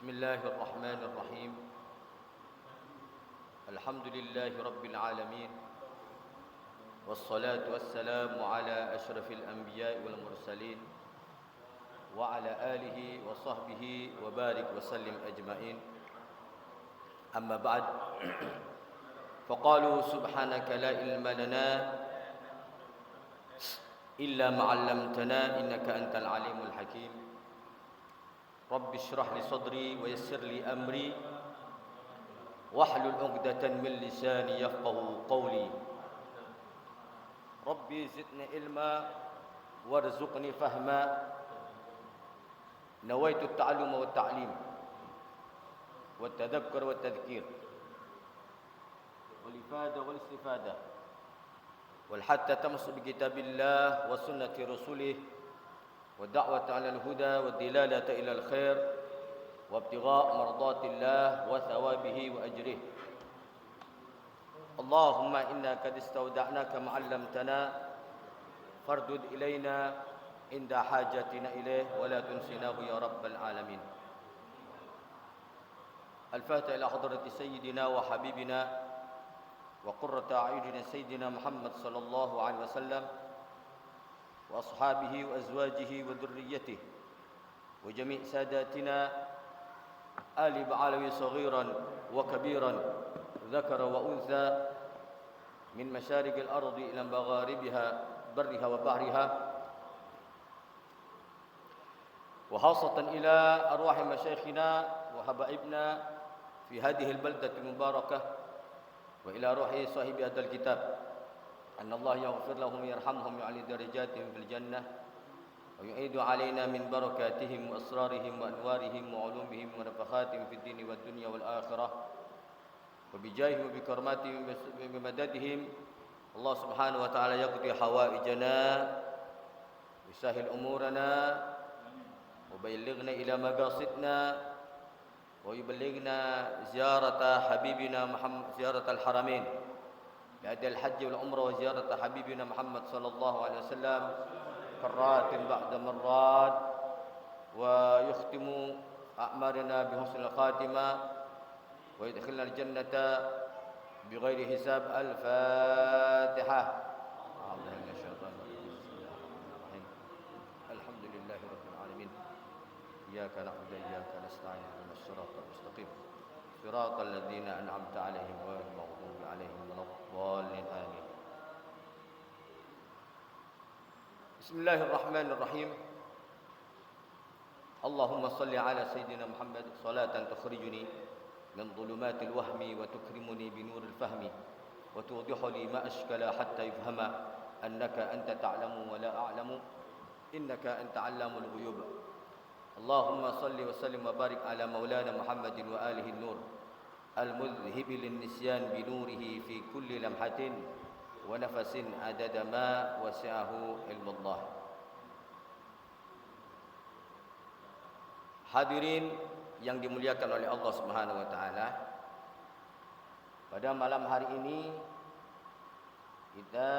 بسم الله الرحمن الرحيم. الحمد لله رب العالمين، والصلاة والسلام على أشرف الأنبياء والمرسلين وعلى آله وصحبه وبارك وسلم أجمعين. أما بعد، فقالوا سبحانك لا علم لنا إلا ما علمتنا إنك أنت العليم الحكيم. رب اشرح لي صدري ويسر لي أمري واحلل عقدة من لساني يفقهوا قولي. ربي زدني علما وارزقني فهما. نويت التعلم والتعليم والتذكر والتذكير والإفادة والاستفادة والحتى تمسك بكتاب الله وسنة رسوله والدعوة على الهدى والدلالة إلى الخير وابتغاء مرضات الله وثوابه وأجره. اللهم إنا قد استودعناك ما علمتنا فاردد إلينا عند حاجتنا إليه ولا تنسناه يا رب العالمين. الفاتحة إلى حضرة سيدنا وحبيبنا وقرة أعيننا سيدنا محمد صلى الله عليه وسلم وأصحابه وأزواجه وذريته وجميع ساداتنا آل بعلوي صغيرا وكبيرا ذكر وأنثى من مشارق الأرض إلى مغاربها برها وبحرها، وخاصة إلى أرواح مشايخنا وحبائبنا في هذه البلدة المباركة، وإلى روح صاحب هذا الكتاب، أن الله يغفر لهم ويرحمهم ويعلي درجاتهم في الجنة ويعيد علينا من بركاتهم وأسرارهم وأنوارهم وعلومهم ونفخاتهم في الدين والدنيا والآخرة، وبجاههم وبكرماتهم وبمددهم. الله سبحانه وتعالى يقضي حوائجنا ويسهل أمورنا ويبلغنا إلى مقاصدنا ويبلغنا زيارة حبيبنا محمد، زيارة الحرمين بأداء الحج والعمرة وزيارة حبيبنا محمد صلى الله عليه وسلم مرات بعد مرات، ويختم أعمارنا بحسن الخاتمة ويدخلنا الجنة بغير حساب. الفاتحة. الحمد لله رب العالمين. إياك نعبد وإياك نستعين اهدنا الصراط المستقيم صراط الذين أنعمت عليهم غير المغضوب عليهم ولا الضالين آمين. بسم الله الرحمن الرحيم. اللهم صل على سيدنا محمد صلاة تخرجني من ظلمات الوهم وتكرمني بنور الفهم وتوضح لي ما أشكل حتى يفهم أنك أنت تعلم ولا أعلم إنك أنت علام الغيوب. اللهم صل وسلم وبارك على مولانا محمد وآله النور المذهب للنسيان بنوره في كل لمحة ونفس عدد ما وسعه علم الله. Hadirin yang dimuliakan oleh Allah Subhanahu wa taala, pada malam hari ini kita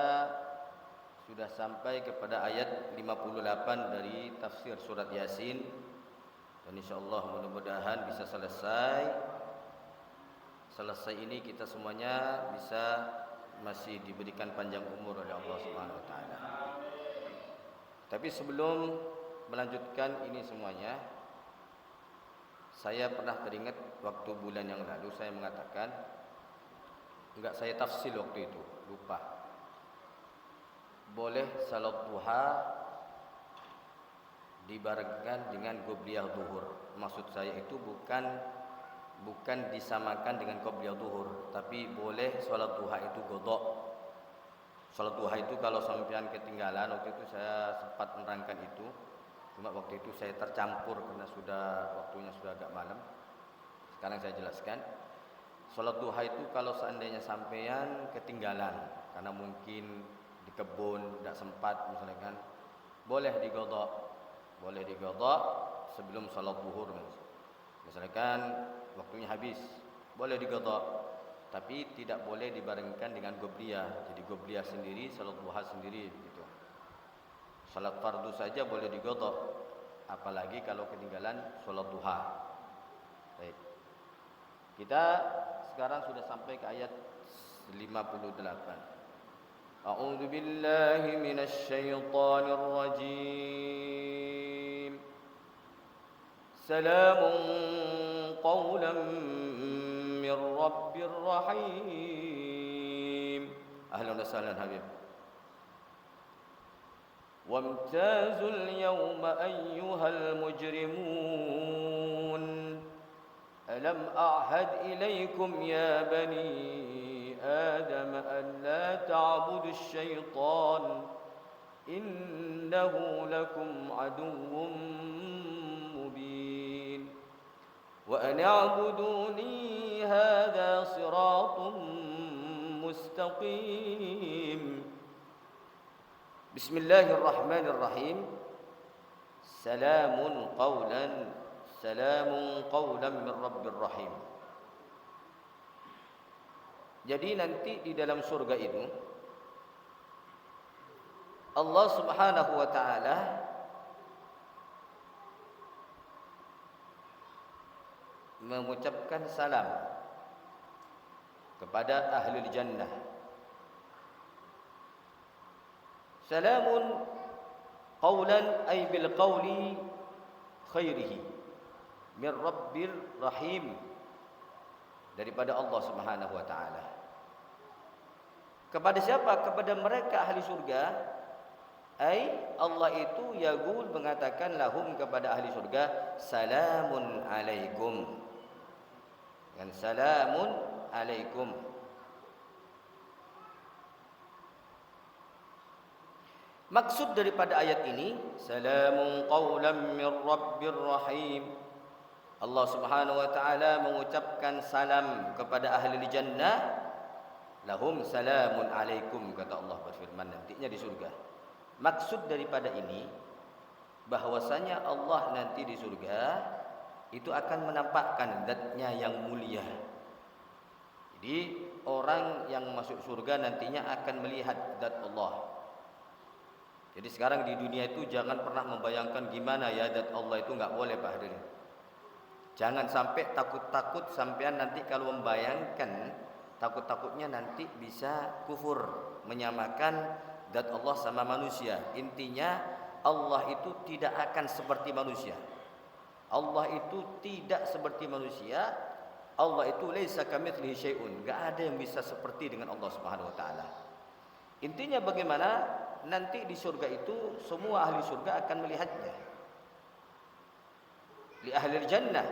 sudah sampai kepada ayat 58 dari tafsir surat Yasin, dan insyaallah mudah-mudahan bisa selesai ini kita semuanya bisa masih diberikan panjang umur oleh Allah Subhanahu wa taala. Tapi sebelum melanjutkan ini semuanya, saya pernah teringat waktu bulan yang lalu saya mengatakan, enggak, saya tafsir waktu itu, lupa. Boleh salat duha dibarengkan dengan qobliyah zuhur. Maksud saya itu bukan disamakan dengan qobliyah zuhur, tapi boleh salat duha itu qadha. Salat duha itu kalau sampean ketinggalan, waktu itu saya sempat menerangkan itu. Cuma waktu itu saya tercampur karena waktunya sudah agak malam. Sekarang saya jelaskan. Salat duha itu kalau seandainya sampean ketinggalan karena mungkin di kebun tidak sempat misalnya kan, boleh diqadha sebelum salat zuhur. Misalkan waktunya habis, boleh diqadha, tapi tidak boleh dibarengkan dengan qobliyah. Jadi qobliyah sendiri, salat duha sendiri begitu. Salat fardu saja boleh diqadha, apalagi kalau ketinggalan salat duha. Baik. Kita sekarang sudah sampai ke ayat 58. A'udzu billahi minasy syaithanir rajim. Salamun qawlan min rabbir rahim. Ahlan wa sahlan habib. وامتازوا اليوم أيها المجرمون ألم أعهد إليكم يا بني آدم ألا تعبدوا الشيطان إنه لكم عدو مبين وأن اعبدوني هذا صراط مستقيم بسم الله الرحمن الرحيم سلام قولا من رب الرحيم. Jadi nanti di dalam surga itu Allah Subhanahu wa taala mengucapkan salam kepada ahli jannah. Salamun qawlan ay bil qawli khairihi min rabbir rahim, daripada Allah Subhanahu wa taala. Kepada siapa? Kepada mereka ahli surga. Ai Allah itu yaqul, mengatakan lahum, kepada ahli surga, salamun alaikum. Dan salamun alaikum. Maksud daripada ayat ini, salamun qawlan min rabbir rahim. Allah Subhanahu wa taala mengucapkan salam kepada ahli jannah. Lahum salamun alaikum, kata Allah berfirman nantinya di surga. Maksud daripada ini bahwasanya Allah nanti di surga itu akan menampakkan zat-Nya yang mulia. Jadi orang yang masuk surga nantinya akan melihat zat Allah. Jadi sekarang di dunia itu jangan pernah membayangkan gimana ya zat Allah itu, enggak boleh Pak hadirin. Jangan sampai takut-takut sampean nanti kalau membayangkan, takut-takutnya nanti bisa kufur, menyamakan zat Allah sama manusia. Intinya Allah itu tidak akan seperti manusia. Allah itu tidak seperti manusia. Allah itu laisa kamitslihi syai'un. Enggak ada yang bisa seperti dengan Allah Subhanahu wa taala. Intinya bagaimana? Nanti di surga itu semua ahli surga akan melihatnya. Li ahli jannah.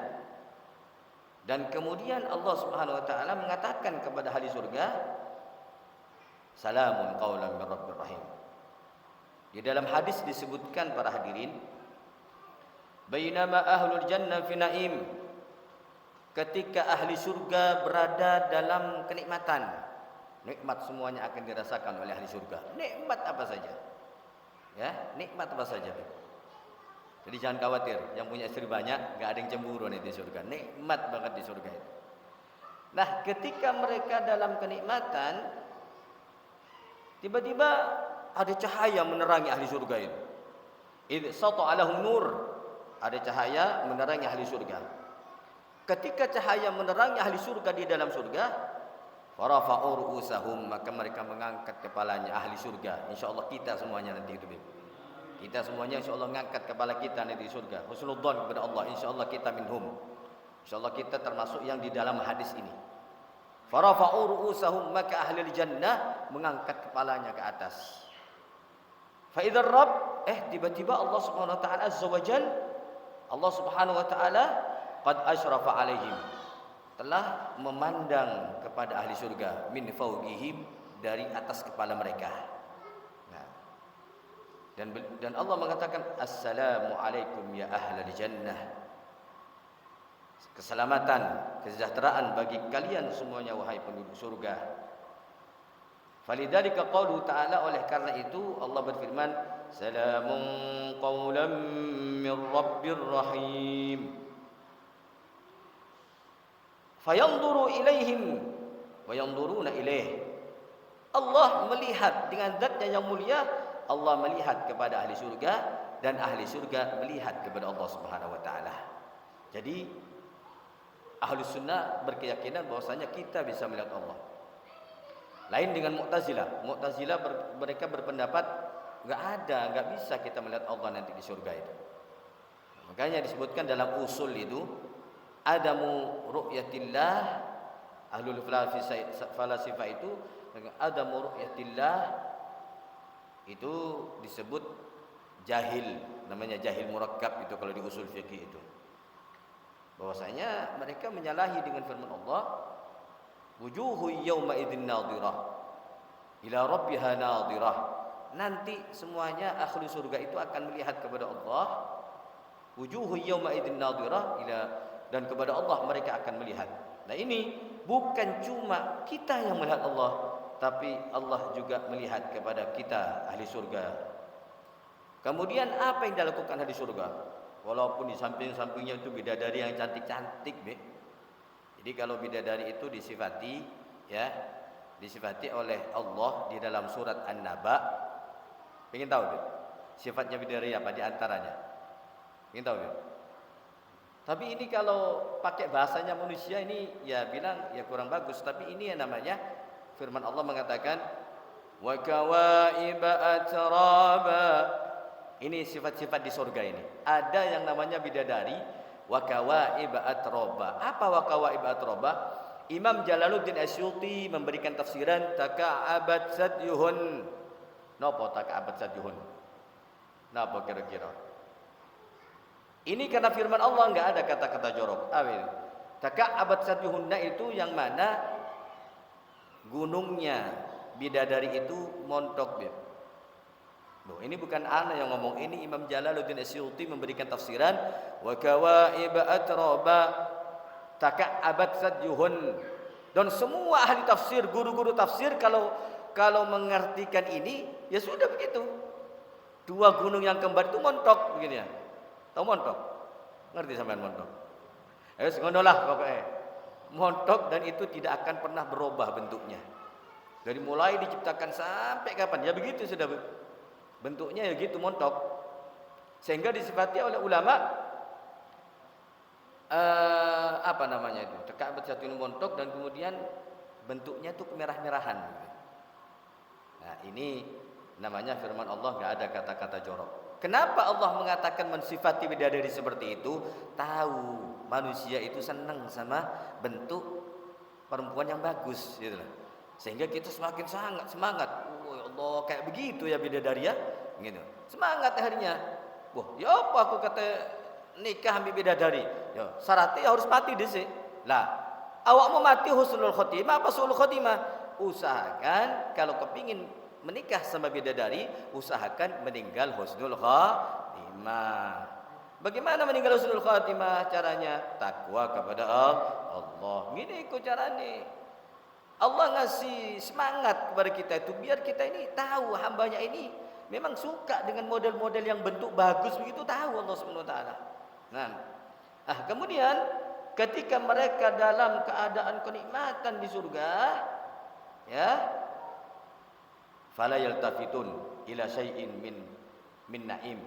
Dan kemudian Allah Subhanahu wa taala mengatakan kepada ahli surga, salamun qaulan min rabbir rahim. Di dalam hadis disebutkan para hadirin, bainama ahlul jannah fi na'im, ketika ahli surga berada dalam kenikmatan. Nikmat semuanya akan dirasakan oleh ahli surga. Nikmat apa saja? Ya, nikmat apa saja. Jadi jangan khawatir, yang punya istri banyak enggak ada yang cemburu nih di surga. Nikmat banget di surga itu. Nah, ketika mereka dalam kenikmatan, tiba-tiba ada cahaya menerangi ahli surga itu. Idz sata'a lahum nur, ada cahaya menerangi ahli surga. Ketika cahaya menerangi ahli surga di dalam surga, farafa'u ru'usahum, maka mereka mengangkat kepalanya ahli surga. Insyaallah kita semuanya nanti itu. Kita semuanya insyaallah mengangkat kepala kita nanti di surga. Husnudzon kepada Allah, insyaallah kita minhum. Insyaallah kita termasuk yang di dalam hadis ini. Farafa'u ru'usahum, maka ahli jannah mengangkat kepalanya ke atas. Fa idzar rabb, tiba-tiba Allah Subhanahu wa taala azza wajal, Allah Subhanahu wa taala qad asyrafa alaihim, telah memandang kepada ahli surga, min fawqihim, dari atas kepala mereka. Nah, dan Allah mengatakan, assalamu alaikum ya ahlal jannah, keselamatan, kesejahteraan bagi kalian semuanya wahai penduduk surga. Falidzalika qaulu ta'ala, oleh karena itu Allah berfirman, salamun qaulan min rabbir rahim. Fayanzuru ilaihim wa yanzuruna ilaih. Allah melihat dengan zat-Nya yang mulia, Allah melihat kepada ahli surga dan ahli surga melihat kepada Allah Subhanahu wa taala. Jadi Ahlus sunnah berkeyakinan bahwasanya kita bisa melihat Allah. Lain dengan Mu'tazilah. Mereka berpendapat nggak bisa kita melihat Allah nanti di surga itu. Makanya disebutkan dalam usul itu adamu ru'yatillah, ahlul falasifah itu adamu ru'yatillah itu disebut jahil, namanya jahil murakkab itu kalau di usul fikih itu. Bahwasanya mereka menyalahi dengan firman Allah, wujuhu yawma idzin nadhirah ila rabbiha nadhirah. Nanti semuanya ahli surga itu akan melihat kepada Allah. Wujuhu yawma idzin nadhirah ila, dan kepada Allah mereka akan melihat. Nah, ini bukan cuma kita yang melihat Allah, tapi Allah juga melihat kepada kita ahli surga. Kemudian apa yang dilakukan ahli surga? Walaupun di samping-sampingnya itu bidadari yang cantik-cantik, Jadi kalau bidadari itu disifati oleh Allah di dalam surat An-Naba. Pengen tahu, sifatnya bidadari apa di antaranya? Pengen tahu, Tapi ini kalau pakai bahasanya manusia ini ya bilang ya kurang bagus. Tapi ini yang namanya firman Allah mengatakan wa kawaiba atraba. Ini sifat-sifat di surga ini. Ada yang namanya bidadari wa kawaiba atraba. Apa wa kawaiba atraba? Imam Jalaluddin Asyuti memberikan tafsiran taka'abat sadyuhun. Napa taka'abat sadyuhun? Napa kira-kira? Ini karena firman Allah enggak ada kata-kata jorok. Amin. Taka'abat sadyuhunna itu yang mana gunungnya bidadari itu montok dia. Loh, ini bukan ana yang ngomong, ini Imam Jalaluddin Asyuti memberikan tafsiran wa kawaiba atraba taka'abat sadyuhun. Dan semua ahli tafsir, guru-guru tafsir kalau mengartikan ini ya sudah begitu. Dua gunung yang kembar itu montok begini ya. Tahu montok? Ngerti sampean montok? Ngono lah pokoknya. Montok dan itu tidak akan pernah berubah bentuknya. Dari mulai diciptakan sampai kapan? Ya begitu sudah. Bentuknya ya gitu montok. Sehingga disifati oleh ulama apa namanya itu? Taka'abat sadyuhun montok dan kemudian bentuknya itu kemerah-merahan. Nah, ini namanya firman Allah enggak ada kata-kata jorok. Kenapa Allah mengatakan mensifati bidadari seperti itu? Tahu manusia itu senang sama bentuk perempuan yang bagus gitu loh. Sehingga kita semakin sangat semangat. Oh ya Allah, kayak begitu ya bidadari ya. Gitu. Semangat akhirnya. Wah, ya apa aku kata nikah ambil bidadari? Ya, syaratnya harus mati dhisik. Lah, awak mau mati husnul khotimah apa suul khotimah? Usahakan kalau kepingin menikah sama bidadari, usahakan meninggal husnul khotimah. Bagaimana meninggal husnul khotimah caranya? Takwa kepada Allah. Gini ikut caranya. Allah ngasih semangat kepada kita itu biar kita ini tahu hambanya ini memang suka dengan model-model yang bentuk bagus begitu, tahu Allah Subhanahu wa taala. Nah, kemudian ketika mereka dalam keadaan kenikmatan di surga, ya, fala yaltafitun ila syai'in min naim.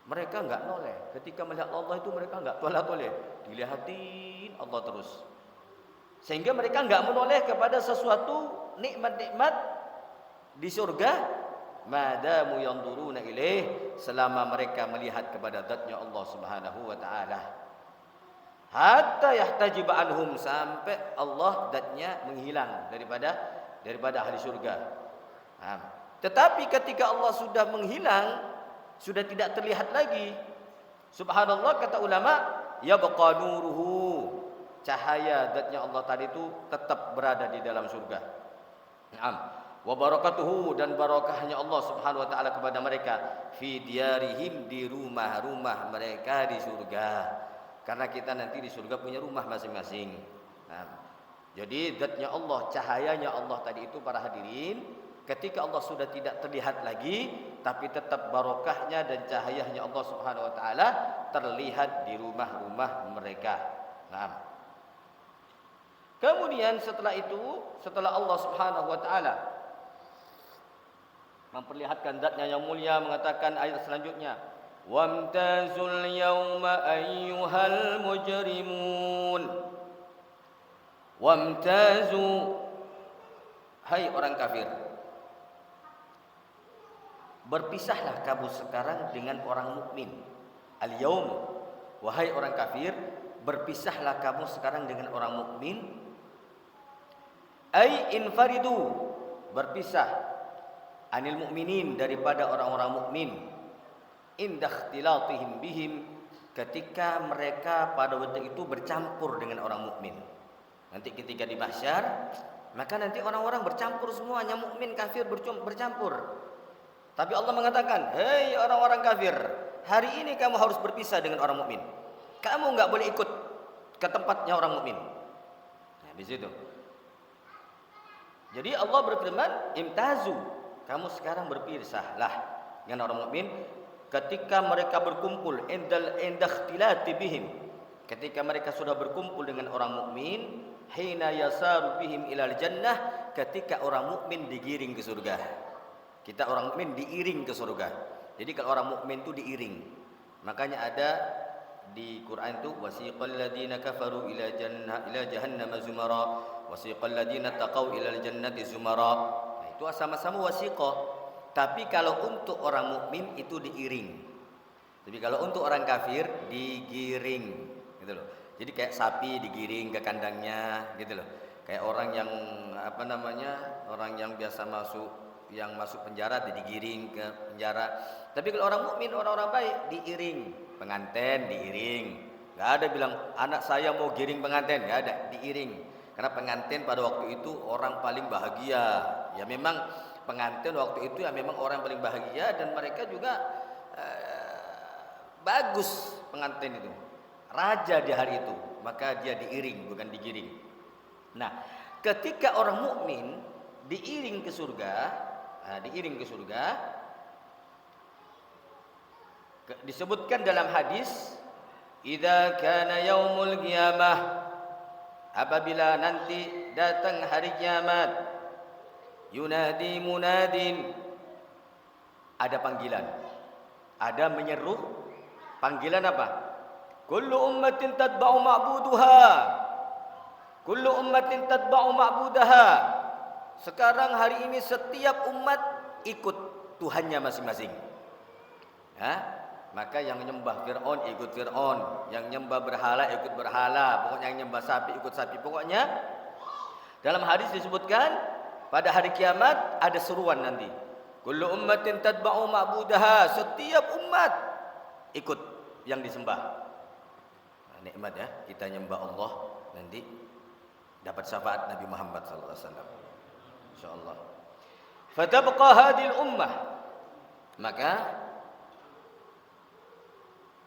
Mereka enggak noleh. Ketika melihat Allah itu mereka enggak toleh-toleh, dilihatin Allah terus. Sehingga mereka enggak menoleh kepada sesuatu nikmat-nikmat di surga madamu yanzuruna ilaih, selama mereka melihat kepada zatnya Allah Subhanahu wa taala. Hatta yahtajib anhum, sampai Allah zatnya menghilang daripada ahli surga. Tetapi ketika Allah sudah menghilang, sudah tidak terlihat lagi, subhanallah kata ulama, yabqa nuruhu, cahaya zatnya Allah tadi itu tetap berada di dalam surga. Wa barakatuhu, dan barakahnya Allah Subhanahu wa taala kepada mereka fi diyarihim, di rumah-rumah mereka di surga. Karena kita nanti di surga punya rumah masing-masing. Jadi zatnya Allah, cahayanya Allah tadi itu para hadirin, ketika Allah sudah tidak terlihat lagi, tapi tetap barokahnya dan cahayanya Allah Subhanahu wa taala terlihat di rumah-rumah mereka. Kemudian setelah itu, setelah Allah Subhanahu wa taala memperlihatkan zatnya yang mulia, mengatakan ayat selanjutnya, wamtazul yauma ayyuhal mujrimun. Wamtazu, hai orang kafir, berpisahlah kamu sekarang dengan orang mukmin. Al-yaum, wahai orang kafir, berpisahlah kamu sekarang dengan orang mukmin. Ai infaridu, berpisah anil mukminin, daripada orang-orang mukmin. Indah ikhtilatihim bihim, ketika mereka pada waktu itu bercampur dengan orang mukmin. Nanti ketika di mahsyar, maka nanti orang-orang bercampur semuanya, mukmin kafir bercampur. Tapi Allah mengatakan, hei orang-orang kafir, hari ini kamu harus berpisah dengan orang mukmin. Kamu enggak boleh ikut ke tempatnya orang mukmin. Nah, di situ. Jadi Allah berfirman, imtazu, kamu sekarang berpisahlah dengan orang mukmin ketika mereka berkumpul, indah ikhtilati bihim, ketika mereka sudah berkumpul dengan orang mukmin, hina yasaru bihim ilal jannah, ketika orang mukmin digiring ke surga. Kita orang mukmin diiring ke surga. Jadi kalau orang mukmin itu diiring. Makanya ada di Quran itu wasiqal ladzina kafaru ila jahannam zumara, wasiqal ladzina taqaw ila jannati zumara. Nah, itu sama-sama wasiqah. Tapi kalau untuk orang mukmin itu diiring. Tapi kalau untuk orang kafir digiring, gitu loh. Jadi kayak sapi digiring ke kandangnya, gitu loh. Kayak orang yang orang yang biasa masuk penjara digiring ke penjara. Tapi kalau orang mukmin, orang-orang baik diiring, pengantin diiring. Enggak ada bilang anak saya mau giring pengantin, enggak ada, diiring. Karena pengantin pada waktu itu orang paling bahagia. Ya memang pengantin waktu itu ya memang orang paling bahagia, dan mereka juga bagus pengantin itu. Raja di hari itu, maka dia diiring bukan digiring. Nah, ketika orang mukmin diiring ke surga, disebutkan dalam hadis, idza kana yaumul qiyamah, apabila nanti datang hari kiamat, yunadi munadin, ada panggilan, ada menyeru. Panggilan apa? Kullu ummatin tatba'u ma'buduha, kullu ummatin tatba'u ma'budaha. Sekarang hari ini setiap umat ikut Tuhannya masing-masing. Ya? Maka yang nyembah Fir'aun ikut Fir'aun, yang nyembah berhala ikut berhala, pokoknya yang nyembah sapi ikut sapi. Pokoknya dalam hadis disebutkan pada hari kiamat ada seruan nanti. Kullu ummatin tatba'u ma'budaha, setiap umat ikut yang disembah. Nah, nikmat ya, kita nyembah Allah nanti dapat syafaat Nabi Muhammad sallallahu alaihi wasallam. Insyaallah. Fatabqa hadhil ummah, maka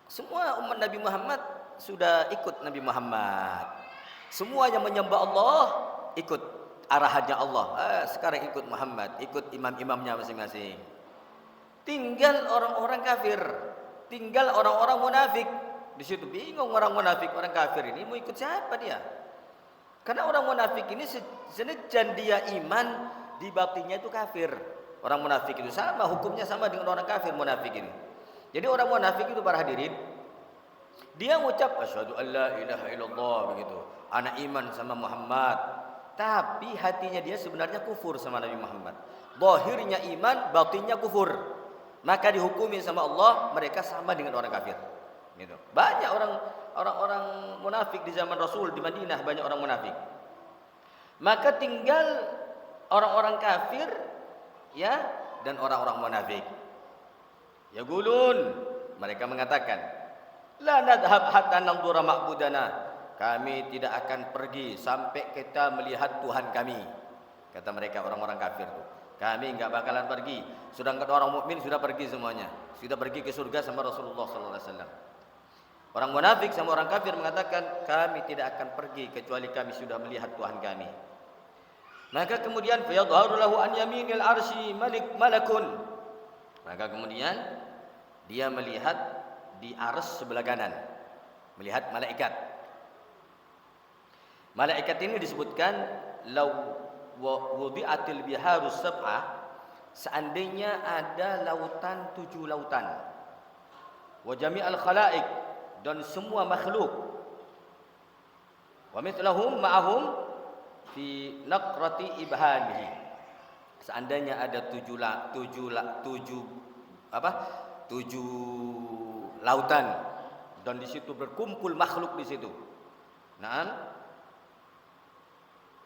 semua umat Nabi Muhammad sudah ikut Nabi Muhammad. Semua yang menyembah Allah ikut arahannya Allah. Sekarang ikut Muhammad, ikut imam-imamnya masing-masing. Tinggal orang-orang kafir, tinggal orang-orang munafik. Di situ bingung orang munafik, orang kafir ini mau ikut siapa dia? Karena orang munafik ini senejan dia iman, di batinnya itu kafir. Orang munafik itu sama, hukumnya sama dengan orang kafir munafik ini. Jadi orang munafik itu para hadirin, dia mengucap asyhadu alla ilaha illallah begitu, anak iman sama Muhammad, tapi hatinya dia sebenarnya kufur sama Nabi Muhammad. Zahirnya iman, batinnya kufur. Maka dihukumi sama Allah, mereka sama dengan orang kafir. Gitu. Banyak orang-orang munafik di zaman Rasul di Madinah, banyak orang munafik. Maka tinggal orang-orang kafir ya dan orang-orang munafik. Ya gulun, mereka mengatakan, la nadhhab hatta nanzura ma'budana. Kami tidak akan pergi sampai kita melihat Tuhan kami. Kata mereka orang-orang kafir itu. Kami enggak bakalan pergi. Sedangkan orang mukmin sudah pergi semuanya. Sudah pergi ke surga sama Rasulullah sallallahu alaihi wasallam. Orang munafik sama orang kafir mengatakan, kami tidak akan pergi kecuali kami sudah melihat Tuhan kami. Maka kemudian fayadharu lahu an yaminil arsy malakun. Maka kemudian dia melihat di arsy sebelah kanan, melihat malaikat. Malaikat ini disebutkan law wudi'atil biharus sab'ah, seandainya ada lautan 7 lautan. Wa jami'al khalaiq, dan semua makhluk. Wa mithlahum ma'ahum, fi naqrati ibhamihi. Seandainya ada tujuh lautan dan di situ berkumpul makhluk di situ. Nah,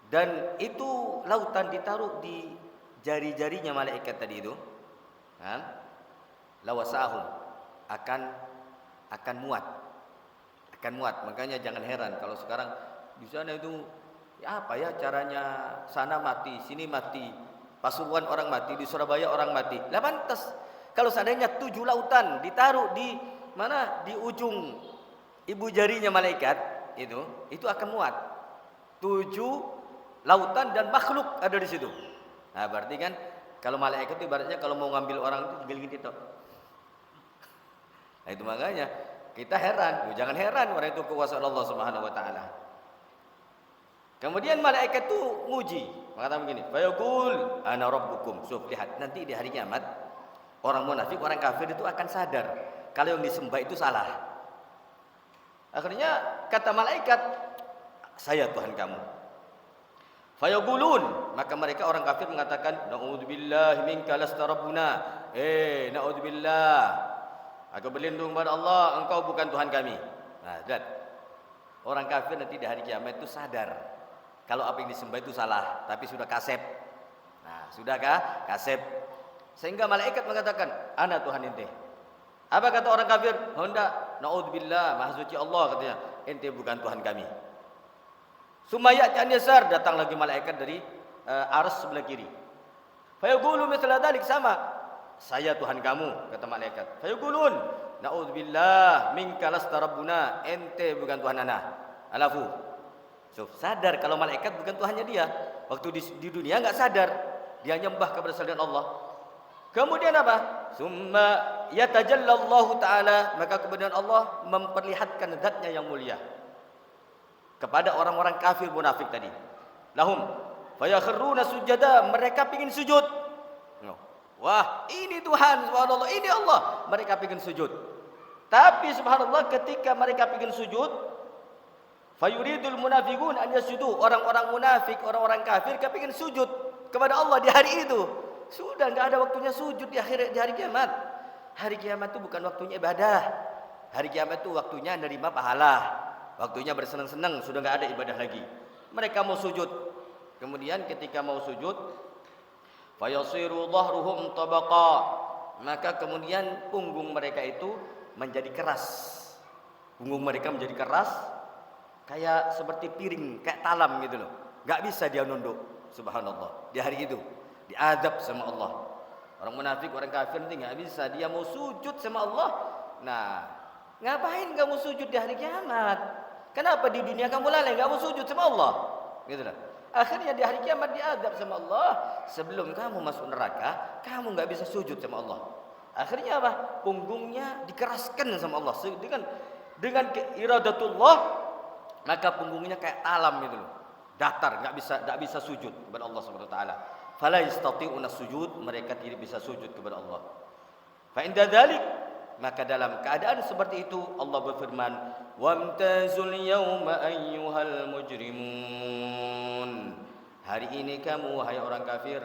dan itu lautan ditaruh di jari-jarinya malaikat tadi itu. Nah, lawasahum akan muat. Makanya jangan heran kalau sekarang di sana itu ya apa ya caranya, sana mati, sini mati, Pasuruan orang mati, di Surabaya orang mati. Lah pantas kalau seandainya 7 lautan ditaruh di mana, di ujung ibu jarinya malaikat itu akan muat. 7 lautan dan makhluk ada di situ. Nah, berarti kan kalau malaikat itu ibaratnya kalau mau ngambil orang itu tinggal gitu. Nah, itu makanya kita heran, jangan heran orang itu kekuasaan Allah Subhanahu wa taala. Kemudian malaikat itu nguji, mengatakan begini, "Fayaqul ana rabbukum." So, lihat nanti di hari kiamat orang munafik, orang kafir itu akan sadar kalau yang disembah itu salah. Akhirnya kata malaikat, "Saya Tuhan kamu." Fayaqulun, maka mereka orang kafir mengatakan, "Na'udzubillahi minka lasta rabbuna." Na'udzubillah. Aku berlindung kepada Allah, engkau bukan Tuhan kami. Nah, lihat. Orang kafir nanti di hari kiamat itu sadar kalau apa yang disembah itu salah, tapi sudah kasep. Nah, sudahkah? Kasep. Sehingga malaikat mengatakan, "Ana Tuhan ente." Apa kata orang kafir? "Hendak, naudzubillah, maha suci Allah," katanya, "ente bukan Tuhan kami." Sumayat an yasar, datang lagi malaikat dari arsy sebelah kiri. Fayaqulu mithla dzalik, sama. "Saya Tuhan kamu," kata malaikat. Fayaqulun, "Na'udzubillah minka lasta rabbuna." Ente bukan Tuhan ana. Alafu. So, sadar kalau malaikat bukan Tuhannya dia. Waktu di dunia enggak sadar. Dia nyembah kepada selain Allah. Kemudian apa? Summa yatajallallahu ta'ala, maka kemudian Allah memperlihatkan zatnya yang mulia kepada orang-orang kafir munafik tadi. Lahum fayakhruna sujada, mereka ingin sujud. Wah, ini Tuhan, subhanallah, ini Allah. Mereka ingin sujud. Tapi subhanallah ketika mereka ingin sujud, fayuridul munafiqun an yasjudu. Orang-orang munafik, orang-orang kafir kepingin sujud kepada Allah di hari itu. Sudah enggak ada waktunya sujud di hari kiamat. Hari kiamat itu bukan waktunya ibadah. Hari kiamat itu waktunya menerima pahala. Waktunya bersenang-senang, sudah enggak ada ibadah lagi. Mereka mau sujud. Kemudian ketika mau sujud, fayasiru dhahruhum tabaqa, maka kemudian punggung mereka itu menjadi keras. Punggung mereka menjadi keras kayak seperti piring, kayak talam gitu loh. Enggak bisa dia nunduk. Subhanallah. Di hari itu diadab sama Allah. Orang munafik, orang kafir nanti enggak bisa, dia mau sujud sama Allah. Nah, ngapain kamu sujud di hari kiamat? Kenapa di dunia kamu lalai enggak mau sujud sama Allah? Gitu loh. Akhirnya di hari kiamat diadab sama Allah. Sebelum kamu masuk neraka, kamu enggak bisa sujud sama Allah. Akhirnya apa? Punggungnya dikeraskan sama Allah dengan iradatullah, maka punggungnya kayak talam gitu loh. Datar, enggak bisa sujud kepada Allah Subhanahu wa taala. Fala yastati'una sujud, mereka tidak bisa sujud kepada Allah. Fa inda dzalik, maka dalam keadaan seperti itu Allah berfirman, "Wamtazul yauma ayyuhal mujrimun." Hari ini kamu wahai orang kafir,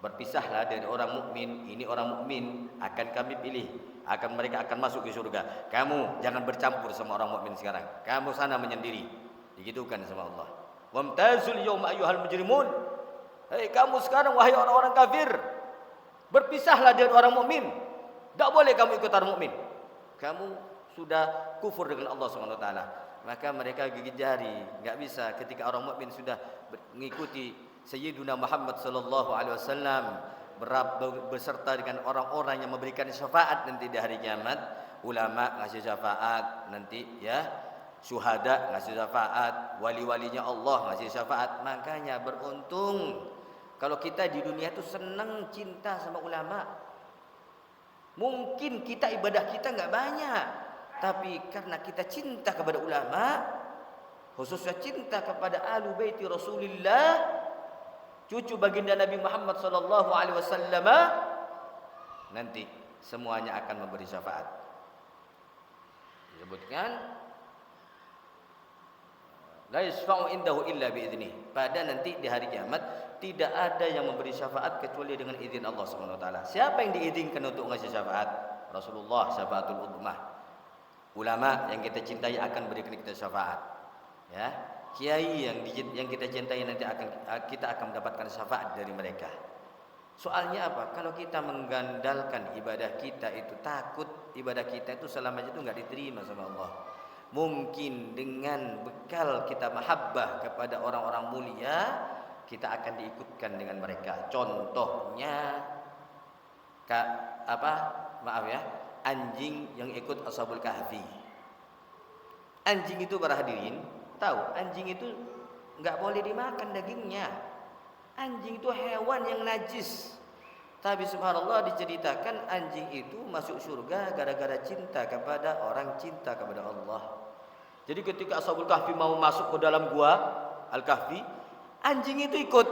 berpisahlah dari orang mukmin. Ini orang mukmin akan kami pilih, mereka akan masuk ke surga. Kamu jangan bercampur sama orang mukmin sekarang. Kamu sana menyendiri. Digitukan sama Allah. Wamtazul yauma ayyuhal mujrimun. Hei kamu sekarang wahai orang-orang kafir, berpisahlah dari orang mukmin. Tak boleh kamu ikut orang mukmin. Kamu sudah kufur dengan Allah Subhanahu wa taala. Maka mereka gigit jari, enggak bisa ketika orang mukmin sudah mengikuti Sayyiduna Muhammad sallallahu alaihi wasallam beserta dengan orang-orang yang memberikan syafaat nanti di hari kiamat. Ulama ngasih syafaat nanti ya, syuhada ngasih syafaat, wali-walinya Allah ngasih syafaat. Makanya beruntung kalau kita di dunia itu senang cinta sama ulama. Mungkin kita ibadah kita enggak banyak, tapi karena kita cinta kepada ulama, khususnya cinta kepada ahlu baiti Rasulullah, cucu baginda Nabi Muhammad sallallahu alaihi wasallam, nanti semuanya akan memberi syafaat. Disebutkan La yashfa'u indahu illa bi'idznih. Pada nanti di hari kiamat tidak ada yang memberi syafaat kecuali dengan izin Allah Subhanahu wa taala. Siapa yang diizinkan untuk ngasih syafaat? Rasulullah, syafaatul ummah. Ulama yang kita cintai akan berikan kita syafaat. Ya. Kiai yang kita cintai nanti kita akan mendapatkan syafaat dari mereka. Soalnya apa? Kalau kita menggandalkan ibadah kita itu, takut ibadah kita itu selamanya itu nggak diterima sama Allah. Mungkin dengan bekal kita mahabbah kepada orang-orang mulia, kita akan diikutkan dengan mereka. Contohnya anjing yang ikut Ashabul Kahfi. Anjing itu para hadirin tahu, anjing itu nggak boleh dimakan dagingnya. Anjing itu hewan yang najis. Tapi subhanallah diceritakan anjing itu masuk surga gara-gara cinta kepada orang, cinta kepada Allah. Jadi ketika Ashabul Kahfi mau masuk ke dalam gua Al-Kahfi, anjing itu ikut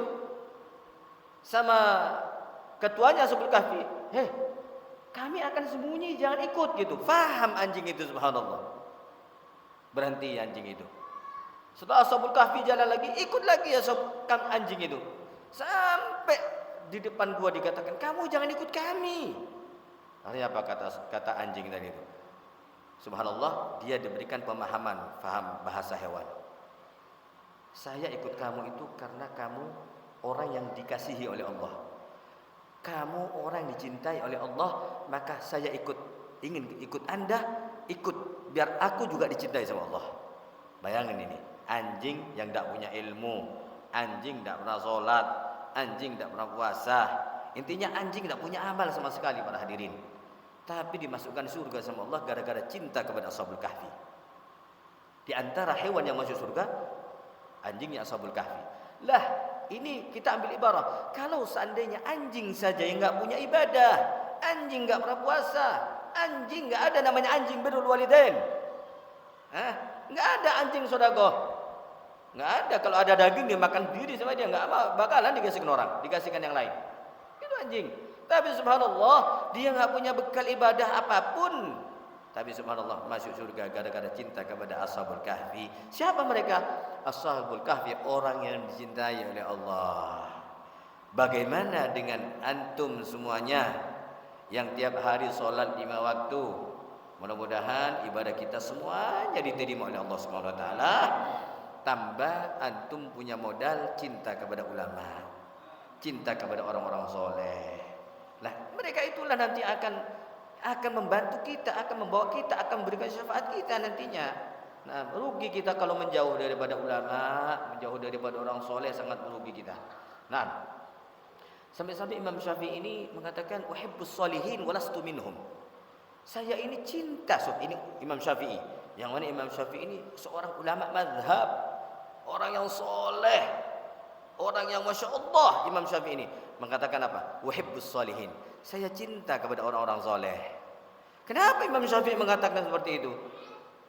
sama ketuanya Ashabul Kahfi. Kami akan sembunyi, jangan ikut gitu. Faham anjing itu subhanallah. Berhenti anjing itu. Setelah Ashabul Kahfi jalan lagi, ikut lagi ya anjing itu. Sampai di depan gua dikatakan, kamu jangan ikut kami. Artinya apa kata anjing tadi itu? Subhanallah, dia diberikan pemahaman, faham bahasa hewan. Saya ikut kamu itu karena kamu orang yang dikasihi oleh Allah. Kamu orang yang dicintai oleh Allah, maka saya ingin ikut Anda, ikut biar aku juga dicintai sama Allah. Bayangin ini, anjing yang tidak punya ilmu, anjing tidak pernah sholat, anjing tidak pernah puasa. Intinya anjing tidak punya amal sama sekali para hadirin. Tapi dimasukkan surga sama Allah gara-gara cinta kepada Ashabul Kahfi. Di antara hewan yang masuk surga, anjingnya Ashabul Kahfi. Lah, ini kita ambil ibarat. Kalau seandainya anjing saja yang nggak punya ibadah, anjing nggak pernah puasa, anjing nggak ada namanya anjing birrul walidain. Nggak ada anjing sedekah. Nggak ada. Kalau ada daging dia makan diri sama dia, nggak bakalan dikasihkan orang, dikasihkan yang lain. Itu anjing. Tapi subhanallah, dia nggak punya bekal ibadah apapun. Tapi subhanallah masuk surga gara-gara cinta kepada Ashabul Kahfi. Siapa mereka? Ashabul Kahfi, orang yang dicintai oleh Allah. Bagaimana dengan antum semuanya yang tiap hari sholat 5 waktu? Mudah-mudahan ibadah kita semuanya diterima oleh Allah Subhanahu wa taala. Tambah antum punya modal cinta kepada ulama, cinta kepada orang-orang soleh. Nah, mereka itulah nanti akan membantu kita, akan membawa kita, akan memberikan syafaat kita nantinya. Nah, rugi kita kalau menjauh daripada ulama, menjauh daripada orang soleh, sangat merugi kita. Nah, sampai-sampai Imam Syafi'i ini mengatakan uhibbus sholihin walastu minhum. Saya ini cinta, ini Imam Syafi'i. Yang mana Imam Syafi'i ini seorang ulama mazhab, orang yang soleh, orang yang masya Allah. Imam Syafi'i ini mengatakan apa? Uhibbus sholihin. Saya cinta kepada orang-orang soleh. Kenapa Imam Syafi'i mengatakan seperti itu?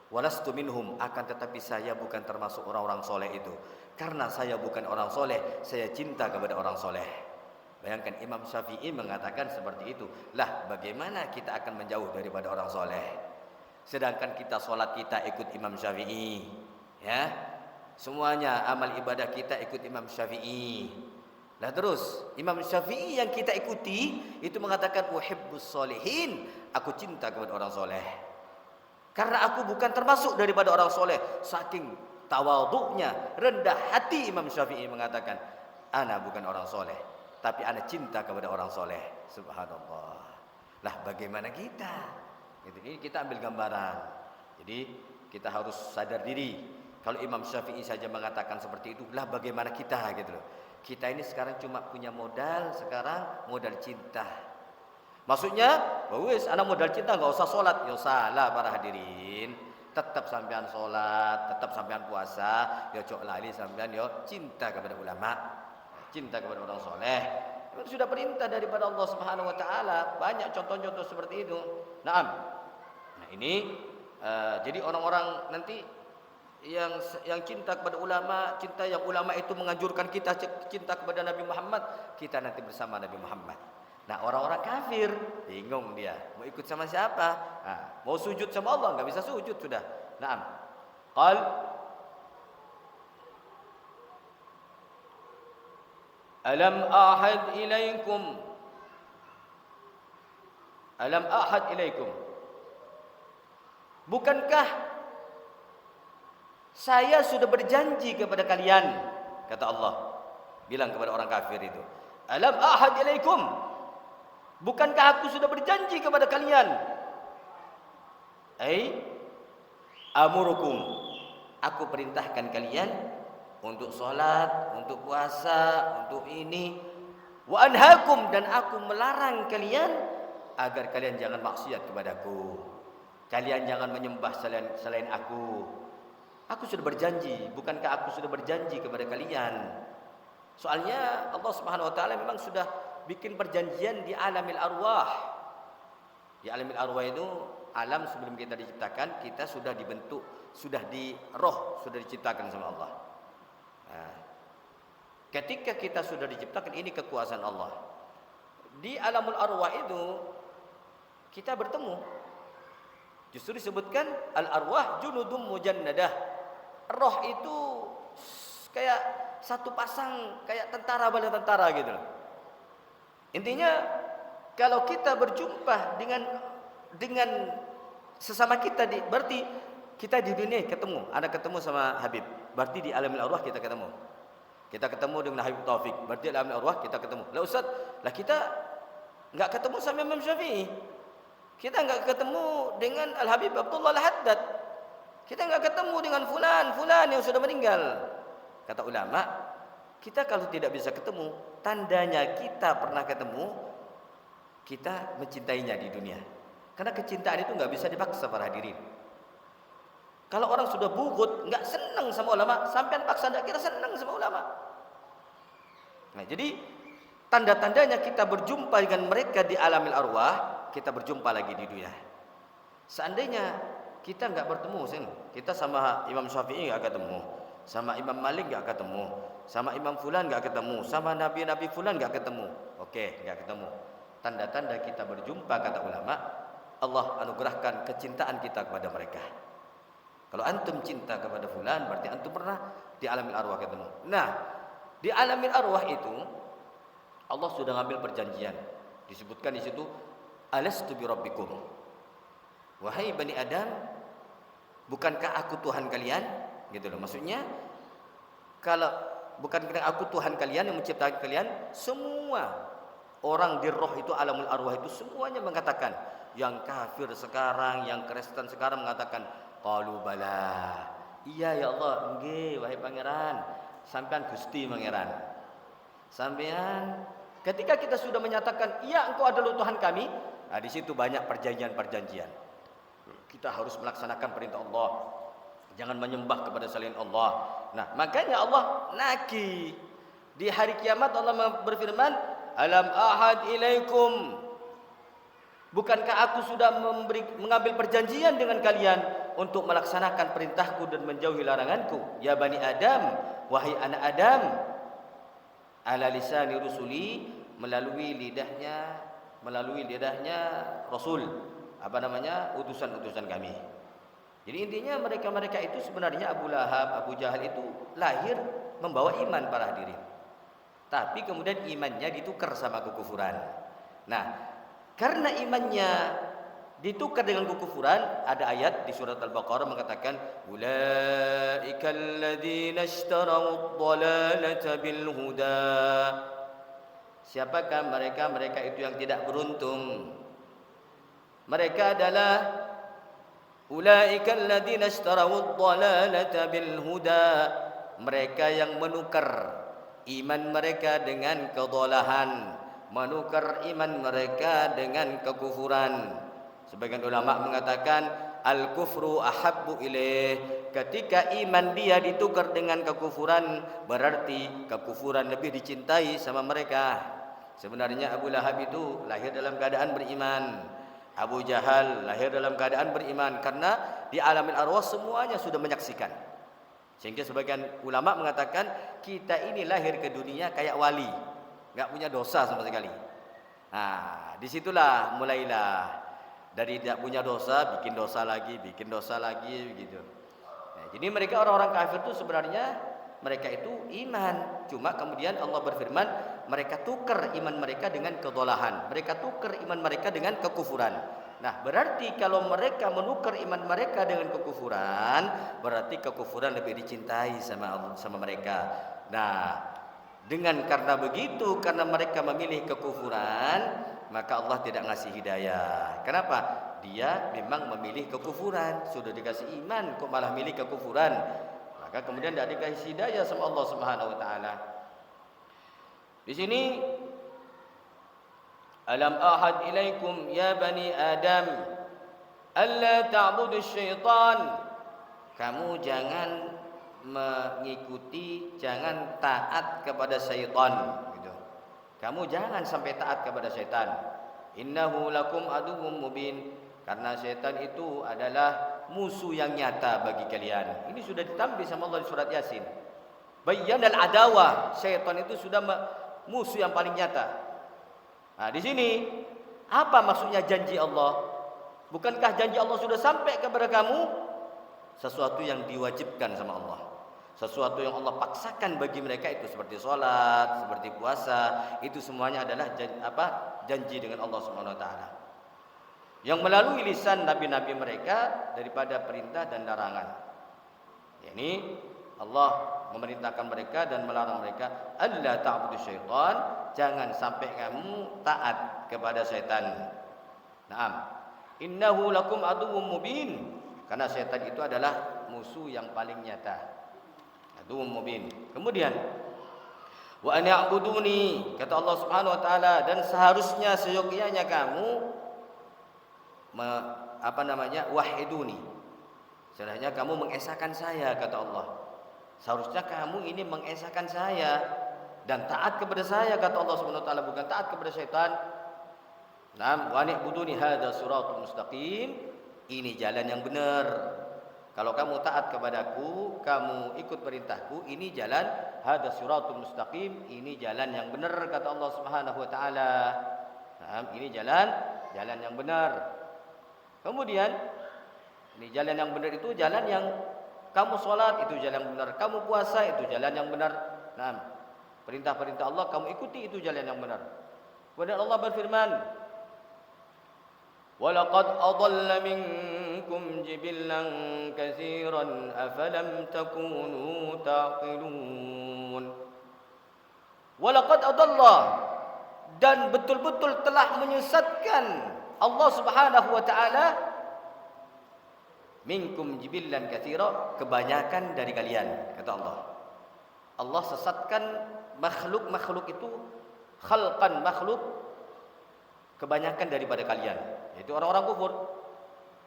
Walastu minhum, akan tetapi saya bukan termasuk orang-orang soleh itu. Karena saya bukan orang soleh, saya cinta kepada orang soleh. Bayangkan Imam Syafi'i mengatakan seperti itu. Lah, bagaimana kita akan menjauh daripada orang soleh? Sedangkan kita sholat kita ikut Imam Syafi'i, ya, semuanya amal ibadah kita ikut Imam Syafi'i. Nah terus Imam Syafi'i yang kita ikuti itu mengatakan uhibbus sholihin, aku cinta kepada orang soleh. Karena aku bukan termasuk daripada orang soleh. Saking tawadhu'nya, rendah hati Imam Syafi'i mengatakan, ana bukan orang soleh, tapi ana cinta kepada orang soleh. Subhanallah. Lah bagaimana kita? Ini kita ambil gambaran. Jadi kita harus sadar diri. Kalau Imam Syafi'i saja mengatakan seperti itu, lah bagaimana kita gitu loh. Kita ini sekarang cuma punya modal, sekarang modal cinta. Maksudnya, wis anak modal cinta nggak usah sholat. Ya salah para hadirin. Tetap sampean sholat, tetap sampean puasa. Ya cok lali sampean yo cinta kepada ulama, cinta kepada orang soleh. Itu sudah perintah daripada Allah Subhanahu Wa Taala. Banyak contoh-contoh seperti itu. Nah ini jadi orang-orang nanti yang cinta kepada ulama, cinta yang ulama itu menganjurkan kita cinta kepada Nabi Muhammad, kita nanti bersama Nabi Muhammad. Nah orang-orang kafir bingung dia mau ikut sama siapa. Mau sujud sama Allah nggak bisa sujud sudah. Naam. Qal Alam ahad ilaikum. Alam ahad ilaikum. Bukankah saya sudah berjanji kepada kalian, kata Allah bilang kepada orang kafir itu. Alam ahad ilaikum. Bukankah aku sudah berjanji kepada kalian? Amurukum. Aku perintahkan kalian untuk sholat, untuk puasa, untuk ini. Wa anhakum, dan aku melarang kalian agar kalian jangan maksiat kepadaku. Kalian jangan menyembah selain aku. Aku sudah berjanji. Bukankah aku sudah berjanji kepada kalian? Soalnya Allah Subhanahu wa taala memang sudah bikin perjanjian di alamil arwah. Di alamil arwah itu alam sebelum kita diciptakan, kita sudah dibentuk, sudah di roh, sudah diciptakan sama Allah. Nah, ketika kita sudah diciptakan, ini kekuasaan Allah. Di alamul arwah itu kita bertemu. Justru disebutkan al-arwah junudum mujannadah. Roh itu kayak satu pasang, kayak tentara bala tentara gitu. Intinya kalau kita berjumpa dengan sesama kita, berarti kita di dunia ketemu, ada ketemu sama Habib, berarti di alamil arwah kita ketemu. Kita ketemu dengan Habib Taufik, berarti di alamil arwah kita ketemu. Lah Ustaz, lah kita enggak ketemu sama Imam Syafi'i. Kita enggak ketemu dengan Al-Habib Abdullah Al-Haddad. Kita enggak ketemu dengan fulan yang sudah meninggal. Kata ulama, kita kalau tidak bisa ketemu, tandanya kita pernah ketemu, kita mencintainya di dunia. Karena kecintaan itu enggak bisa dipaksa para hadirin. Kalau orang sudah bughud, enggak senang sama ulama, sampean paksa enggak kira senang sama ulama. Nah, jadi tanda-tandanya kita berjumpa dengan mereka di alamil arwah, kita berjumpa lagi di dunia. Seandainya kita enggak bertemu, kita sama Imam Syafi'i enggak ketemu, sama Imam Malik enggak ketemu, sama Imam Fulan enggak ketemu, sama Nabi Fulan enggak ketemu. Oke, enggak ketemu. Tanda-tanda kita berjumpa, kata ulama, Allah anugerahkan kecintaan kita kepada mereka. Kalau antum cinta kepada fulan, berarti antum pernah di alamil arwah ketemu. Nah, di alamil arwah itu Allah sudah ngambil perjanjian. Disebutkan di situ, alastu bi rabbikum. Wahai Bani Adam, bukankah aku Tuhan kalian? Gitu loh. Maksudnya, kalau bukankah aku Tuhan kalian yang menciptakan kalian? Semua orang di roh itu, alamul arwah itu semuanya mengatakan. Yang kafir sekarang, yang Kristen sekarang mengatakan, qalu bala. Iya ya Allah, nggih wahai pangeran. Sampean Gusti pangeran. Sampean ketika kita sudah menyatakan, iya engkau adalah Tuhan kami, nah di situ banyak perjanjian-perjanjian. Kita harus melaksanakan perintah Allah. Jangan menyembah kepada selain Allah. Nah, makanya Allah nagih. Di hari kiamat Allah berfirman, alam ahad ilaikum. Bukankah aku sudah mengambil perjanjian dengan kalian untuk melaksanakan perintahku dan menjauhi laranganku? Ya Bani Adam, wahai anak Adam, ala lisani rusuli, melalui lidahnya Rasul, utusan-utusan kami. Jadi intinya mereka itu sebenarnya Abu Lahab, Abu Jahal itu lahir membawa iman para hadirin. Tapi kemudian imannya ditukar sama kekufuran. Nah, karena imannya ditukar dengan kekufuran, ada ayat di surat Al-Baqarah mengatakan, ulaikal ladzina ishtaraw ad-dhalalata bil huda. Siapakah mereka? Mereka itu yang tidak beruntung. Mereka adalah ulaikal ladzina ishtaraw ad-dhalalata bil huda. Mereka yang menukar iman mereka dengan kedolahan, menukar iman mereka dengan kekufuran. Sebagian ulama mengatakan al-kufru ahabbu ilaih. Ketika iman dia ditukar dengan kekufuran, berarti kekufuran lebih dicintai sama mereka. Sebenarnya Abu Lahab itu lahir dalam keadaan beriman. Abu Jahal lahir dalam keadaan beriman, karena di alamil arwah semuanya sudah menyaksikan. Sehingga sebagian ulama mengatakan kita ini lahir ke dunia kayak wali, enggak punya dosa sama sekali. Nah, disitulah mulailah dari tidak punya dosa, bikin dosa lagi begitu. Nah, jadi mereka orang-orang kafir itu sebenarnya mereka itu iman. Cuma kemudian Allah berfirman, mereka tukar iman mereka dengan kedolahan, mereka tukar iman mereka dengan kekufuran. Nah, berarti kalau mereka menukar iman mereka dengan kekufuran, berarti kekufuran lebih dicintai sama mereka. Nah, karena begitu, karena mereka memilih kekufuran, maka Allah tidak ngasih hidayah. Kenapa? Dia memang memilih kekufuran, sudah dikasih iman kok malah milih kekufuran. Maka kemudian tidak dikasih hidayah sama Allah Subhanahu wa taala. Di sini Alam ahad ilaikum ya bani Adam alla ta'budu syaitan. Kamu jangan mengikuti, jangan taat kepada syaitan gitu. Kamu jangan sampai taat kepada syaitan. Innahu lakum aduwwum mubin. Karena syaitan itu adalah musuh yang nyata bagi kalian. Ini sudah ditampil sama Allah di surat Yasin. Bayyanal adawah. Syaitan itu sudah musuh yang paling nyata. Nah, di sini apa maksudnya janji Allah? Bukankah janji Allah sudah sampai kepada kamu? Sesuatu yang diwajibkan sama Allah, sesuatu yang Allah paksakan bagi mereka itu seperti sholat, seperti puasa, itu semuanya adalah janji dengan Allah Subhanahu wa taala. Yang melalui lisan nabi-nabi mereka daripada perintah dan larangan. Yani Allah memerintahkan mereka dan melarang mereka alla ta'budu syaitan, jangan sampai kamu taat kepada syaitan. Naam. Innahu lakum aduwwum mubin. Karena syaitan itu adalah musuh yang paling nyata. Aduwwum mubin. Kemudian wa an ya'buduni, kata Allah Subhanahu wa taala, dan seharusnya seyogyanya kamu wahiduni. Seharusnya kamu mengesahkan saya, kata Allah. Seharusnya kamu ini mengesahkan saya dan taat kepada saya, kata Allah Subhanahu wa taala, bukan taat kepada syaitan. Naam, wa ni'buduni hadza siratul mustaqim. Ini jalan yang benar. Kalau kamu taat kepadaku, kamu ikut perintahku, ini jalan hadza siratul mustaqim, ini jalan yang benar, kata Allah Subhanahu wa taala. Naam, ini jalan yang benar. Kemudian ini jalan yang benar itu jalan yang kamu sholat, itu jalan yang benar. Kamu puasa, itu jalan yang benar. Nah, perintah-perintah Allah kamu ikuti, itu jalan yang benar. Kemudian Allah berfirman, وَلَقَدْ أَضَلَّ مِنْكُمْ جِبِلًّا كَثِيرًا أَفَلَمْ تَكُونُوا تَعْقِلُونَ. وَلَقَدْ أَضَلَّ, dan betul-betul telah menyesatkan Allah Subhanahu wa taala minkum jibillan katsira, kebanyakan dari kalian, kata Allah. Allah sesatkan makhluk itu, khalqan makhluk, kebanyakan daripada kalian, yaitu orang-orang kufur.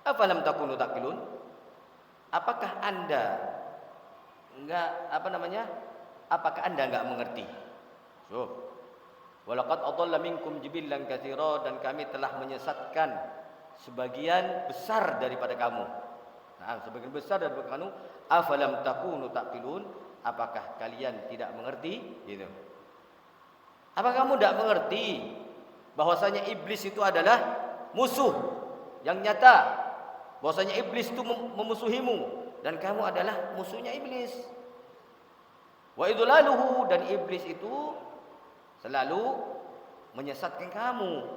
Afalam takunu taqilun? Apakah Anda enggak mengerti? So, walaqad adalla minkum jibillan katsira, dan kami telah menyesatkan sebagian besar daripada kamu. Nah, sebagian besar daripada kamu, afalam takunu taqilun, apakah kalian tidak mengerti? Gitu. Apa kamu tidak mengerti bahwasanya iblis itu adalah musuh yang nyata? Bahwasanya iblis itu memusuhimu dan kamu adalah musuhnya iblis. Wa idlaluhu, dan iblis itu selalu menyesatkan kamu.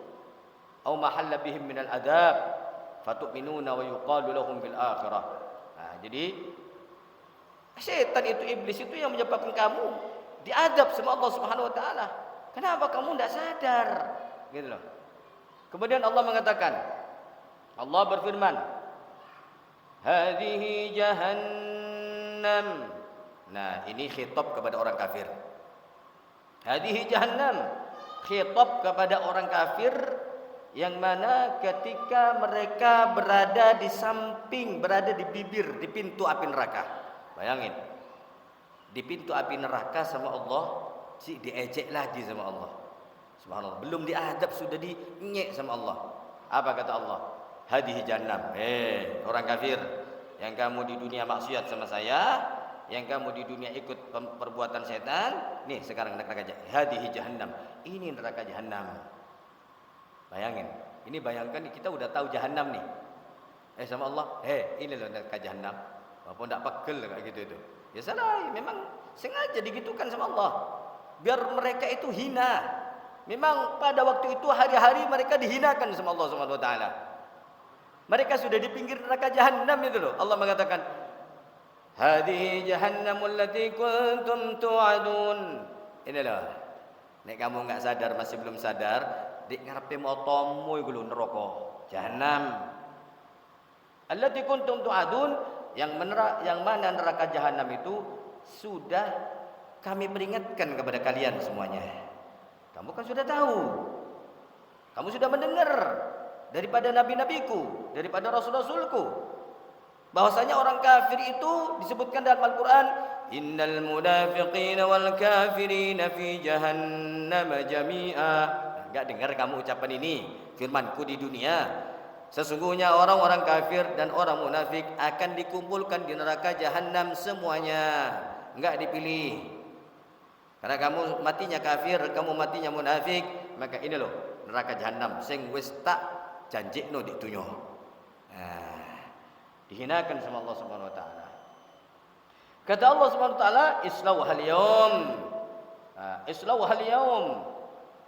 Au mahalla bihim minal adab fatu'minuna wa yuqalu lahum bil akhirah. Nah, jadi setan itu, iblis itu yang menyebabkan kamu diadab sama Allah Subhanahu wa taala. Kenapa kamu tidak sadar? Gitu loh. Kemudian Allah mengatakan, Allah berfirman, hadhihi jahannam. Nah, ini khitab kepada orang kafir. Hadhihi jahannam, khitab kepada orang kafir, yang mana ketika mereka berada di samping, berada di bibir, di pintu api neraka. Bayangin, di pintu api neraka sama Allah, diejek lagi sama Allah. Subhanallah, belum diadab sudah dinyek sama Allah. Apa kata Allah? Hadhihi jahannam. Orang kafir, yang kamu di dunia maksiat sama saya, yang kamu di dunia ikut perbuatan setan, nih sekarang neraka jahannam. Hadhihi jahannam. Ini neraka jahannam. Bayangin, ini bayangkan kita udah tahu jahannam nih. Sama Allah, ini loh neraka jahannam. Walaupun tidak pegel kayak gitu itu. Ya salah, memang sengaja digitukan sama Allah. biar mereka itu hina. Memang pada waktu itu hari-hari mereka dihinakan sama Allah Subhanahu wa taala. Mereka sudah di pinggir neraka jahanam itu loh. Allah mengatakan, "Hadhihi jahannamul lati kuntum tu'adun." Inilah. Nek kamu enggak sadar, masih belum sadar, dik ngarepe motomu iku lho neraka jahanam. Allati kuntum tu'adun, yang mana neraka jahanam itu sudah kami peringatkan kepada kalian semuanya. Kamu kan sudah tahu. Kamu sudah mendengar daripada nabi-nabiku, daripada rasul-rasulku, bahwasanya orang kafir itu disebutkan dalam Al-Qur'an, innal munafiqina wal kafirina fi jahannam jami'a. Enggak dengar kamu ucapan ini, firmanku di dunia. Sesungguhnya orang-orang kafir dan orang munafik akan dikumpulkan di neraka jahanam semuanya. Enggak dipilih. Karena kamu matinya kafir, kamu matinya munafik, maka ini loh neraka jahanam sing wis tak janjikno di dunya. Nah, dihinakan sama Allah Subhanahu wa taala. Kata Allah Subhanahu wa taala, "Islauhal yaum." Islauhal yaum.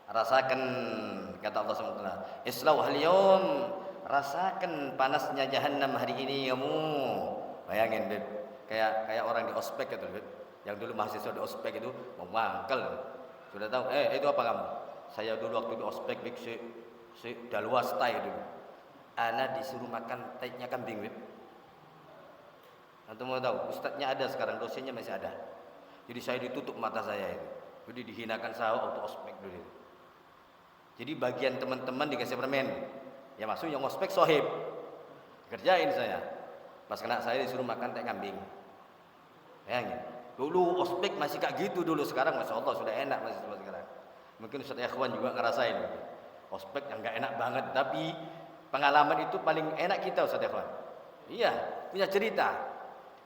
Rasakan, kata Allah Subhanahu wa taala. Islauhal yaum. Rasakan panasnya jahanam hari ini kamu. Bayangin, Beb. Kayak orang di ospek gitu, Beb. Yang dulu mahasiswa di ospek itu memangkel. Sudah tahu, itu apa kamu? Saya dulu waktu di ospek Beb, si dalwas tai dulu. Ana disuruh makan taiknya kambing, Beb. Antum mau tahu, ustadznya ada sekarang, dosennya masih ada. Jadi saya ditutup mata saya itu. Jadi dihinakan saya waktu ospek dulu. Jadi bagian teman-teman dikasih permen. Ya masuk yang ospek sohib. Kerjain saya. Pas kena saya disuruh makan taik kambing. Bayangin. Dulu ospek masih kayak gitu dulu, sekarang Masya Allah sudah enak masih sekarang. Mungkin Ustaz Ikhwan juga ngerasain. Ospek yang enggak enak banget, tapi pengalaman itu paling enak kita Ustaz Ikhwan. Iya, punya cerita.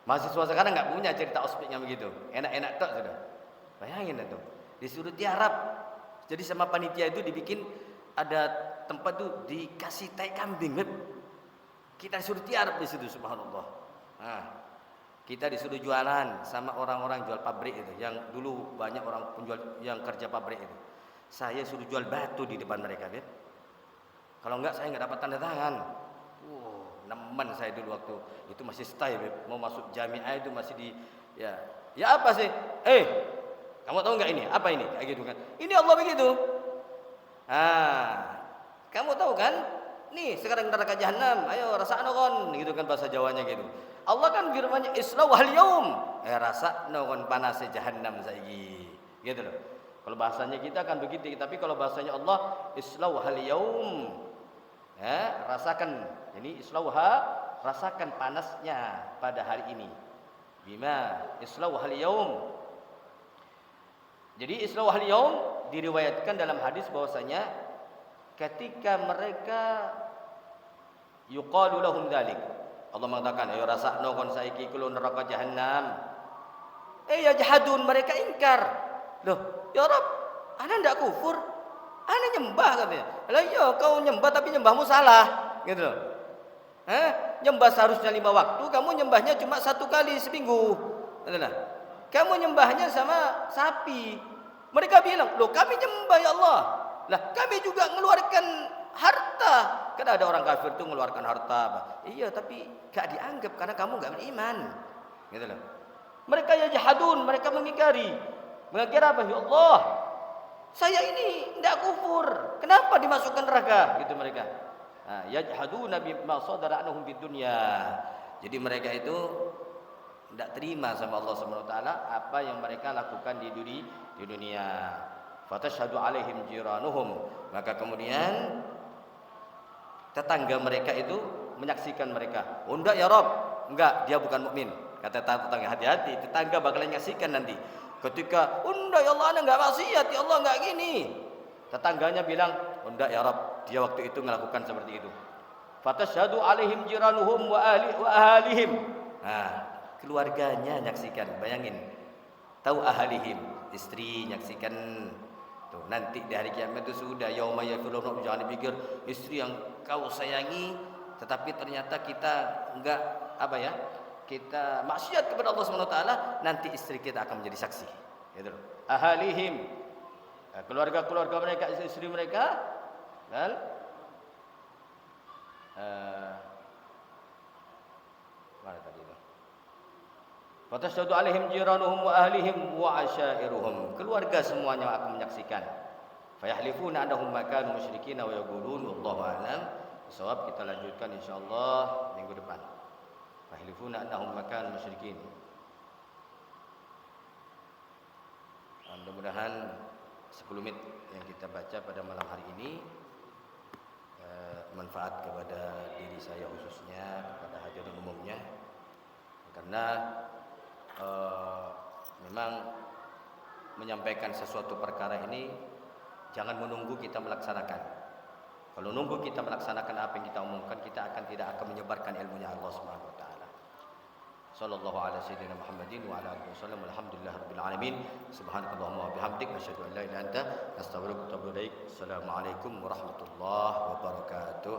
Mahasiswa sekarang enggak punya cerita ospek yang begitu. Enak-enak tok sudah. Bayangin itu. Disuruh tiarap. Jadi sama panitia itu dibikin ada tempat tuh dikasih tai kambing, Beb. Kita disuruh tiarap di situ, subhanallah. Nah, kita disuruh jualan sama orang-orang jual pabrik itu, yang dulu banyak orang penjual yang kerja pabrik itu. Saya suruh jual batu di depan mereka, Beb. Kalau enggak saya enggak dapat tanda tangan. Nemen saya dulu waktu itu masih stay, Beb. Mau masuk jamiah itu masih di ya apa sih? Kamu tahu enggak ini? Apa ini? Kayak gitu kan. Ini Allah begitu. Kamu tahu kan? Nih sekarang neraka jahanam, ayo rasakan kon, gitu kan bahasa Jawanya gitu. Allah kan firman-Nya islauhal yaum. Rasakno kon panase jahanam saiki. Gitu loh. Kalau bahasanya kita kan begitu, tapi kalau bahasanya Allah islauhal yaum. Rasakan. Ini islauha, rasakan panasnya pada hari ini. Bima islauhal yaum. Jadi islauhal yaum diriwayatkan dalam hadis bahwasanya ketika mereka yuqalu lahum dzalik, Allah mengatakan, ayo rasakno kon saiki kulo neraka jahanam. Yajhadun, mereka ingkar. Loh, ya Rabb, ana ndak kufur. Ana nyembah katanya. Lah iya, kau nyembah tapi nyembahmu salah, gitu loh. Nyembah seharusnya 5 waktu, kamu nyembahnya cuma 1 kali seminggu. Gitu lah. Kamu nyembahnya sama sapi. Mereka bilang, loh kami nyembah ya Allah. Lah kami juga mengeluarkan harta. Kan ada orang kafir tuh mengeluarkan harta. Iya, tapi gak dianggap karena kamu gak beriman. Gitu loh. Mereka yajhadun, mereka mengingkari. Mengira apa? Ya Allah, saya ini tidak kufur. Kenapa dimasukkan neraka? Gitu mereka. Yajhaduna bima sadara anhum bid dunya. Jadi mereka itu tidak terima sama Allah Subhanahu wa taala apa yang mereka lakukan di dunia. Fatashhadu alaihim jiranuhum. Maka kemudian tetangga mereka itu menyaksikan mereka. Oh enggak ya Rob, enggak, dia bukan mukmin. Kata tetangga, hati-hati, tetangga bakalan menyaksikan nanti. Ketika, oh enggak ya Allah, ana enggak maksiat, ya Allah enggak gini. Tetangganya bilang, oh enggak ya Rob, dia waktu itu melakukan seperti itu. Fatashhadu alaihim jiranuhum wa ahlihim. Keluarganya nyaksikan, bayangin. Tahu ahlihim, istri nyaksikan. Tuh, nanti di hari kiamat itu sudah yauma yafirun, jangan dipikir istri yang kau sayangi tetapi ternyata kita enggak kita maksiat kepada Allah Subhanahu wa taala, nanti istri kita akan menjadi saksi. Itu. Ahalihim, keluarga-keluarga mereka, istri mereka, dan mana tadi itu? Fatashhadu alaihim jiranuhum wa ahlihim wa ashairuhum. Keluarga semuanya akan menyaksikan. Fayahlifuna annahum makanu musyrikin wa yaqulun wallahu a'lam. Bisawab kita lanjutkan insyaallah minggu depan. Fayahlifuna annahum makanu musyrikin. Mudah-mudahan sekelumit yang kita baca pada malam hari ini manfaat kepada diri saya khususnya, kepada hadirin umumnya, karena memang menyampaikan sesuatu perkara ini jangan menunggu kita melaksanakan. Kalau nunggu kita melaksanakan apa yang kita umumkan, kita tidak akan menyebarkan ilmunya Allah Subhanahu wa taala. Sallallahu ala sayyidina Muhammadin wa ala alihi wasallam. Alhamdulillahirabbil alamin. Subhanakallahumma wa bihamdik asyhadu an la ilaha illa anta astaghfiruka wa atubu ilaik. Assalamualaikum warahmatullahi wabarakatuh.